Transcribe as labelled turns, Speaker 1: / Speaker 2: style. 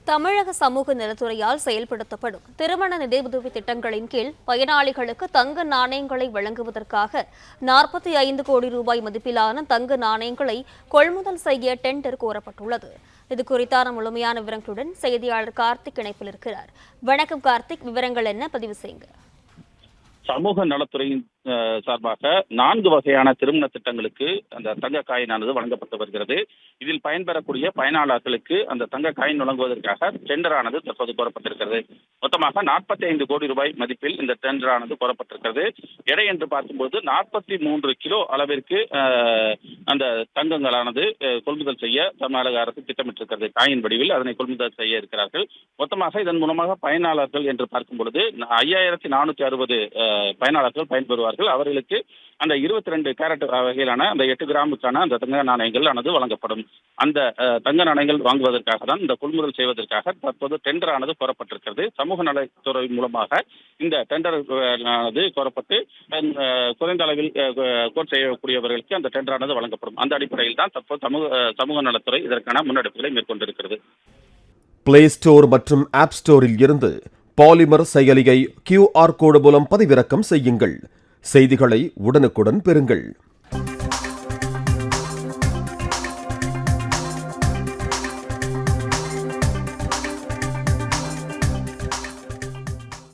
Speaker 1: தமிழக சமூக நலத்துறையால் செயல்படுத்தப்படும் திருமண நிதியுதவி திட்டங்களின் கீழ் பயனாளிகளுக்கு தங்க நாணயங்களை வழங்குவதற்காக 45 கோடி ரூபாய் மதிப்பிலான தங்க நாணயங்களை கொள்முதல் செய்ய டெண்டர் கோரப்பட்டுள்ளது. இதுகுறித்தான முழுமையான விவரங்களுடன் செய்தியாளர் கார்த்திக் இணைப்பில் இருக்கிறார். வணக்கம் கார்த்திக், விவரங்கள் என்ன? பதிவு செய்யுங்க.
Speaker 2: சமூக நலத்துறையின் சார்பாக 4 வகையான திருமண திட்டங்களுக்கு அந்த தங்க காயினானது வழங்கப்பட்டு வருகிறது. இதில் பயன்பெறக்கூடிய பயனாளர்களுக்கு அந்த தங்க காயின் வழங்குவதற்காக டெண்டரானது தற்போது கோரப்பட்டிருக்கிறது. மொத்தமாக 45 கோடி ரூபாய் மதிப்பில் இந்த டெண்டரானது கோரப்பட்டிருக்கிறது. எடை என்று பார்க்கும்போது 43 கிலோ அளவிற்கு அந்த தங்கங்களானது கொள்முதல் செய்ய தமிழக அரசு திட்டமிட்டிருக்கிறது. காயின் வடிவில் அதனை கொள்முதல் செய்ய இருக்கிறார்கள். மொத்தமாக இதன் மூலமாக பயனாளர்கள் என்று பார்க்கும் பொழுது 5460 பயனாளர்கள் பயன்பெறுவார்கள். அவர்களுக்கு அந்த 22 கேரட் வகையிலான அந்த 8 கிராமுக்கான அந்த தங்க நாணயங்கள் ஆனது வழங்கப்படும். அந்த தங்க நாணயங்கள் வாங்குவதற்காக தான் இந்த கொள்முதல் செய்வதற்காக தற்போது டெண்டர் ஆனது கோரப்பட்டிருக்கிறது. சமூக நலத்துறை மூலமாக இந்த டெண்டர் ஆனது கோரப்பட்டு குறைந்த அளவில் கோட் செய்யக்கூடியவர்களுக்கு அந்த டெண்டர் ஆனது வழங்கப்படும். அந்த அடிப்படையில் தான் தற்போது சமூக நலத்துறை இதற்கான முன்னெடுப்புகளை மேற்கொண்டிருக்கிறது.
Speaker 3: பிளே ஸ்டோர் மற்றும் ஆப் ஸ்டோரில் இருந்து பாலிமர் செயலியை QR கோடு மூலம் பதிவிறக்கம் செய்யுங்கள். செய்திகளை உடனுக்குடன் பெறுங்கள்.